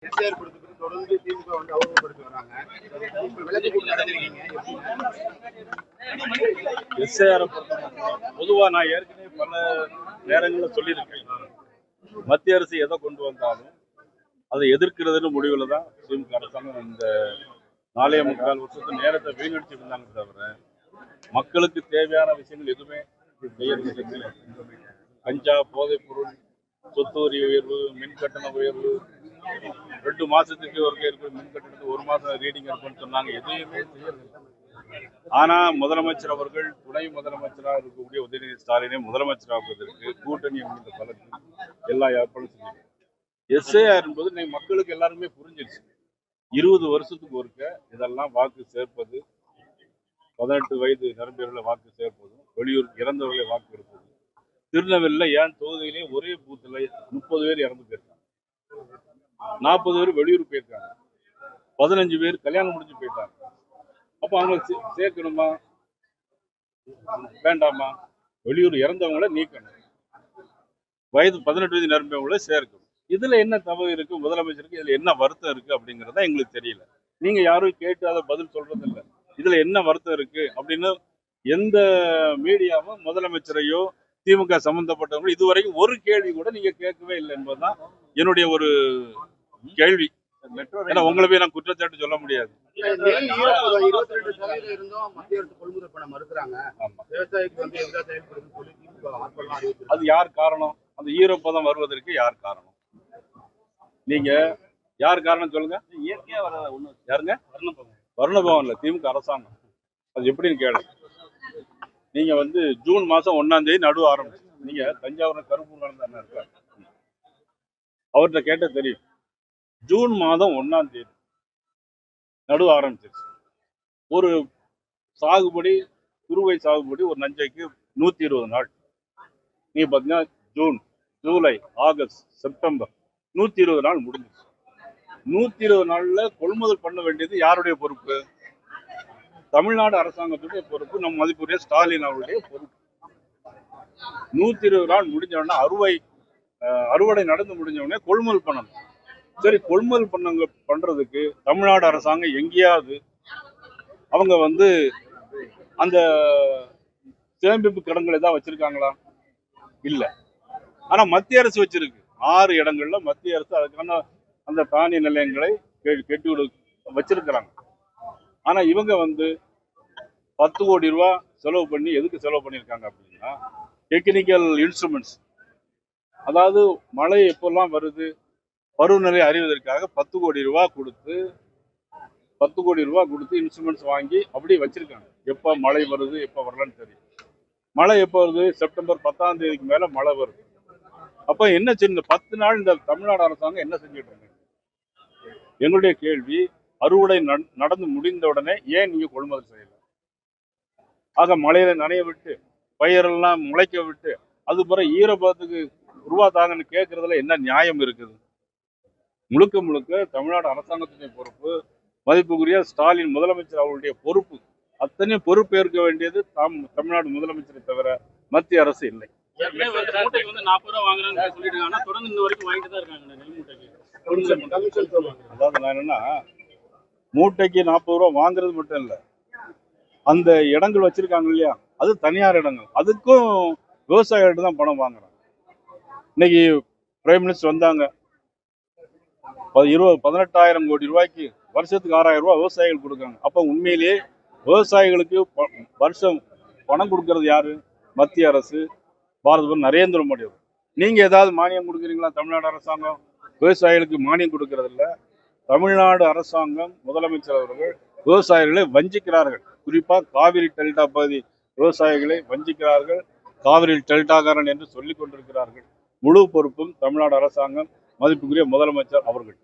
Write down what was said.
SIR கொடுத்து தொடர்ந்து திமுக வந்து அவமானப்படுத்தி வராங்க. இப்ப விளக்கு கூட்டு நடந்திருக்கீங்க. எஸ்ஐஆர் பொதுவா நான் ஏற்கனவே பல நேரங்களில் சொல்லியிருக்கேன். மத்திய அரசு எதை கொண்டு வந்தாலும் அதை எதிர்க்கிறதுன்னு முடிவுல தான் திமுக அரசாங்கம் இந்த 4.25 வருஷத்து நேரத்தை வீணடிச்சு இருந்தாங்க. தவிர மக்களுக்கு தேவையான விஷயங்கள் எதுவுமே செய்யறது. கஞ்சா, போதைப் பொருள், சொத்து வரி உயர்வு, மின் கட்டண உயர்வு, 2 மாசத்துக்கு ஒரு இருக்கு மின் கட்டணத்துக்கு 1 மாசம் ரீடிங் இருக்குன்னு சொன்னாங்க. எதுவுமே செய்யறது. ஆனா முதலமைச்சர் அவர்கள் துணை முதலமைச்சராக இருக்கக்கூடிய உதயநிதி ஸ்டாலினை முதலமைச்சராகுவதற்கு கூட்டணி என்கின்ற பலத்தில் எல்லா ஏற்பாடும் செஞ்சிருக்காங்க. எஸ்ஐஆர் என்பது நீ மக்களுக்கு எல்லாருமே புரிஞ்சிருச்சு. 20 வருஷத்துக்கு ஒருக்க இதெல்லாம் வாக்கு சேர்ப்பது, 18 வயது நிரம்பியவர்களை வாக்கு சேர்ப்பதும், வெளியூர் இறந்தவர்களை வாக்கு எடுப்பது. திருநெல்வேலியில ஏன் தொகுதியிலே ஒரே பூத்துல 30 பேர் இறந்து போயிருக்காங்க, 40 பேர் வெளியூர் போயிருக்காங்க, 15 பேர் கல்யாணம் முடிஞ்சு போயிட்டாங்க. அப்ப அவங்க சேர்க்கணுமா வேண்டாமா? வெளியூர் இறந்தவங்கள நீக்கணும், வயது 18 வயது நிரம்பியவங்கள சேர்க்கணும். இதுல என்ன தவறு இருக்கு? முதலமைச்சருக்கு இதுல என்ன வருத்தம் இருக்கு அப்படிங்கறத எங்களுக்கு தெரியல. நீங்க யாரும் கேட்டு அதை பதில் சொல்றது இல்லை. இதுல என்ன வருத்தம் இருக்கு அப்படின்னு எந்த மீடியாவும் முதலமைச்சரையோ திமுக சம்பந்தப்பட்டவங்க இதுவரைக்கும் ஒரு கேள்வி கூட நீங்க கேட்கவே இல்லை என்பதுதான் என்னுடைய ஒரு கேள்வி. ஏன்னா உங்களை போய் நான் குற்றச்சாட்டு சொல்ல முடியாது. 22% இருந்தும் மத்திய அரசு கொள்முதல் பண்ண மறுக்கிறாங்க. விவசாயிக்கு வந்து எந்த செயல்படுதுன்னு சொல்லி திமுக ஆர்ப்பாட்டம். அது யார் காரணம்? அந்த ஈரப்பதம் வருவதற்கு யார் காரணம்? நீங்க யார் காரணம் சொல்லுங்க. இயற்கையா வர ஒண்ணு யாருங்க? வருணபவன்ல திமுக அரசாங்கம். அது எப்படின்னு கேளு. நீங்க வந்து ஜூன் மாசம் 1ஆம் தேதி நடுவு ஆரம்பிச்சு. நீங்க தஞ்சாவூர் கருப்பூர் நடந்த இருக்காரு, அவர்கிட்ட கேட்ட தெரியும். ஜூன் மாதம் 1ஆம் தேதி நடுவு ஆரம்பிச்சிருச்சு. ஒரு சாகுபடி, குறுவை சாகுபடி ஒரு நஞ்சைக்கு 120 நாள். நீங்க பாத்தீங்கன்னா ஜூன், ஜூலை, ஆகஸ்ட், செப்டம்பர் 120 நாள் முடிஞ்சிச்சு. 120 நாள்ல கொள்முதல் பண்ண வேண்டியது யாருடைய பொறுப்பு? தமிழ்நாடு அரசாங்கத்துடைய பொறுப்பு, நம் மதிப்புடைய ஸ்டாலின் அவருடைய பொறுப்பு. 120 நாள் முடிஞ்ச உடனே அறுவடை நடந்து முடிஞ்ச உடனே கொள்முதல் பண்ணணும். சரி, கொள்முதல் பண்றதுக்கு தமிழ்நாடு அரசாங்கம் எங்கேயாவது அவங்க வந்து அந்த சேமிப்பு கிடங்களை தான் வச்சிருக்காங்களா? இல்ல. ஆனா மத்திய அரசு வச்சிருக்கு. 6 இடங்கள்ல மத்திய அரசு அதுக்கான அந்த தானிய நிலையங்களை கெட்டி வச்சிருக்கிறாங்க. ஆனா இவங்க வந்து 10 கோடி ரூபாய் செலவு பண்ணி எதுக்கு செலவு பண்ணியிருக்காங்க அப்படின்னா, டெக்னிக்கல் இன்ஸ்ட்ருமெண்ட்ஸ், அதாவது மழை எப்பெல்லாம் வருது பருவநிலை அறிவதற்காக 10 கோடி ரூபாய் கொடுத்து இன்ஸ்ட்ருமெண்ட்ஸ் வாங்கி அப்படி வச்சிருக்காங்க. எப்ப மழை வருது எப்ப வரலன்னு தெரியும். மழை எப்போ வருது? செப்டம்பர் 10ஆம் தேதிக்கு மேல மழை வருது. அப்ப என்ன செய்ய 10 நாள் இந்த தமிழ்நாடு அரசாங்கம் என்ன செஞ்சுட்டு இருக்காங்க? எங்களுடைய கேள்வி, அறுவடை நடந்து முடிந்த உடனே ஏன் நீங்க கொள்முதல் செய்யல? ஆக மழையில நனைய விட்டு, பயிரெல்லாம் முளைக்க விட்டு, அது பிறகு ஈரப்பதத்துக்கு ரூபா தாங்கன்னு கேட்கறதுல என்ன நியாயம் இருக்குது? முழுக்க முழுக்க தமிழ்நாடு அரசாங்கத்துடைய பொறுப்பு, மதிப்புக்குரிய ஸ்டாலின் முதலமைச்சர் அவருடைய பொறுப்பு. அத்தனையும் பொறுப்பேற்க வேண்டியது தமிழ்நாடு முதலமைச்சரை தவிர மத்திய அரசு இல்லை. அதாவது நான் என்னன்னா, மூட்டைக்கு 40 ரூபா வாங்குறது மட்டும் இல்ல, அந்த இடங்கள் வச்சிருக்காங்க இல்லையா, அது தனியார் இடங்கள். அதுக்கும் விவசாயிகிட்ட தான் பணம் வாங்குறாங்க. இன்னைக்கு பிரைம் மினிஸ்டர் வந்தாங்க, 18,000 கோடி ரூபாய்க்கு வருஷத்துக்கு 6,000 ரூபாய் விவசாயிகள் கொடுக்காங்க. அப்ப உண்மையிலேயே விவசாயிகளுக்கு வருஷம் பணம் கொடுக்கறது யாரு? மத்திய அரசு, பாரத நரேந்திர மோடி. நீங்க ஏதாவது மானியம் கொடுக்குறீங்களா? தமிழ்நாடு அரசாங்கம் விவசாயிகளுக்கு மானியம் கொடுக்கறது இல்ல. தமிழ்நாடு அரசாங்கம், முதலமைச்சர் அவர்கள் விவசாயிகளை வஞ்சிக்கிறார்கள். குறிப்பா காவிரி டெல்டா பகுதி விவசாயிகளை வஞ்சிக்கிறார்கள். காவிரி டெல்டாக்காரன் என்று சொல்லிக் கொண்டிருக்கிறார்கள். முழு பொறுப்பும் தமிழ்நாடு அரசாங்கம், மதிப்புக்குரிய முதலமைச்சர் அவர்கள்.